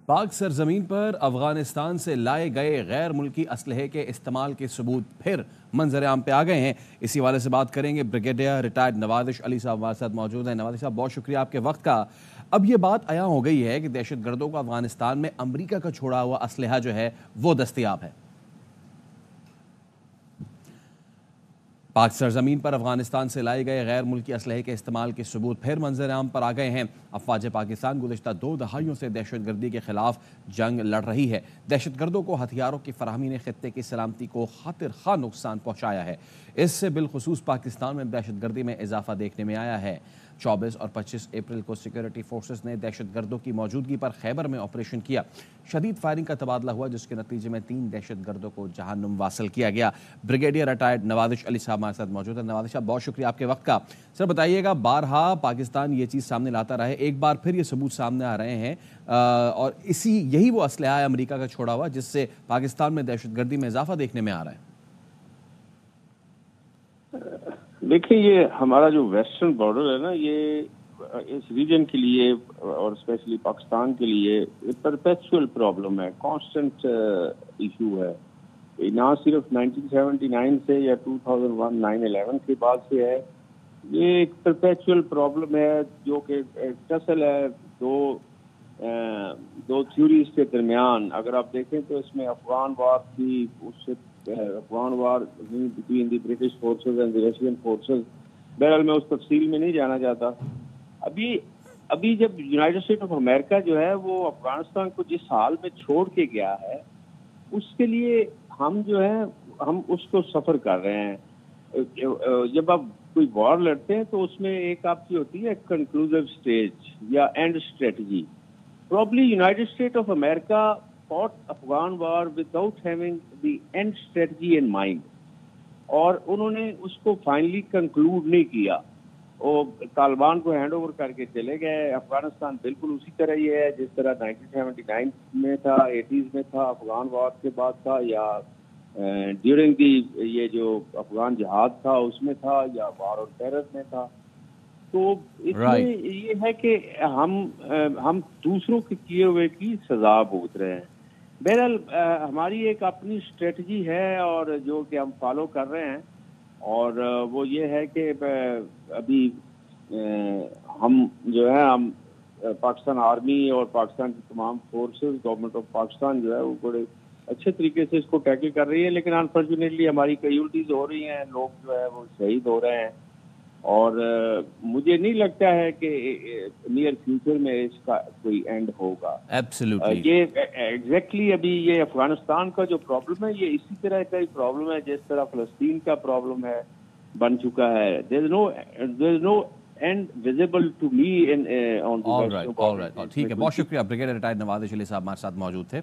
पाक सरजमीन पर अफगानिस्तान से लाए गए गैर मुल्की असलहे के इस्तेमाल के सबूत फिर मंजर आम पे आ गए हैं। इसी वाले से बात करेंगे। ब्रिगेडियर रिटायर्ड नवाज़िश अली साहब हमारे साथ मौजूद हैं। नवाज़िश साहब, बहुत शुक्रिया आपके वक्त का। अब ये बात आया हो गई है कि दहशत गर्दों को अफगानिस्तान में अमरीका का छोड़ा हुआ असलहा जो है वो दस्तयाब है। पाक सरजमीन पर अफगानिस्तान से लाए गए गैर मुल्की असलहे के इस्तेमाल के सबूत फिर मंजर आम पर आ गए हैं। अफवाज पाकिस्तान गुज़श्ता 2 दहाइयों से दहशत गर्दी के खिलाफ जंग लड़ रही है। दहशत गर्दों को हथियारों की फराहमी ने खित्ते की सलामती को खातिर खा नुकसान पहुँचाया है। इससे बिलखुसूस पाकिस्तान में दहशत गर्दी में इजाफा देखने में आया है। 24 और 25 अप्रैल को सिक्योरिटी फोर्सेस ने दहशत गर्दों की मौजूदगी पर खैबर में ऑपरेशन किया। शदीद फायरिंग का तबादला हुआ, जिसके नतीजे में 3 दहशत गर्दों को जहन्नुम वासिल किया गया। ब्रिगेडियर रिटायर्ड नवाज़िश अली साहब हमारे साथ मौजूद है। नवाज़िश साहब, बहुत शुक्रिया आपके वक्त का। सर बताइएगा, बारहा पाकिस्तान ये चीज़ सामने लाता रहा है, एक बार फिर ये सबूत सामने आ रहे हैं और यही वो असलहा है अमेरिका का छोड़ा हुआ जिससे पाकिस्तान में दहशत गर्दी में इजाफा देखने में आ रहा है। देखिए, ये हमारा जो वेस्टर्न बॉर्डर है ना, ये इस रीजन के लिए और स्पेशली पाकिस्तान के लिए परपेचुअल प्रॉब्लम है, कांस्टेंट इशू है। ना सिर्फ 1979 से या 2001 9/11 के बाद से है, ये एक परपेचुअल प्रॉब्लम है जो कि टसल है दो थ्योरीज के दरमियान। अगर आप देखें तो इसमें अफगान वार थी, उससे Afghan war between the British forces and the Russian forces. बहरहाल मैं उस तफसील में नहीं जाना चाहता। अभी जब यूनाइटेड स्टेट ऑफ अमेरिका जो है वो अफगानिस्तान को जिस हाल में छोड़ के गया है, उसके लिए हम जो है हम उसको सफर कर रहे हैं। जब आप कोई वॉर लड़ते हैं तो उसमें एक आपकी होती है कंक्लूसिव स्टेज या and strategy. Probably United States of America fought Afghan war without having the end strategy in mind, और उन्होंने उसको फाइनली कंक्लूड नहीं किया। वो तालिबान को हैंड ओवर करके चले गए। अफगानिस्तान बिल्कुल उसी तरह ही है जिस तरह 1979 में था, 80s में था, अफगान वार के बाद था, या ड्यूरिंग दी ये जो अफगान जिहाद था उसमें था, या वार ऑन टेरर में था। तो इसमें ये है कि हम दूसरों के किए हुए की सजा भुगत रहे हैं। बहरहाल हमारी एक अपनी स्ट्रेटजी है और जो कि हम फॉलो कर रहे हैं, और वो ये है कि अभी हम जो है हम पाकिस्तान आर्मी और पाकिस्तान की तमाम फोर्सेस, गवर्नमेंट ऑफ पाकिस्तान जो है वो बड़े अच्छे तरीके से इसको टैकल कर रही है। लेकिन अनफॉर्चुनेटली हमारी कैजुअल्टीज हो रही हैं, लोग जो है वो शहीद हो रहे हैं, और मुझे नहीं लगता है कि नियर फ्यूचर में इसका कोई एंड होगा। Absolutely. ये एग्जैक्टली अभी ये अफगानिस्तान का जो प्रॉब्लम है, ये इसी तरह का ही प्रॉब्लम है जिस तरह फलस्तीन का प्रॉब्लम है, बन चुका है। There is no end visible to me in on the. Alright, ठीक है, बहुत शुक्रिया। ब्रिगेडियर रिटायर्ड नवाज़िश अली साहब हमारे साथ मौजूद थे।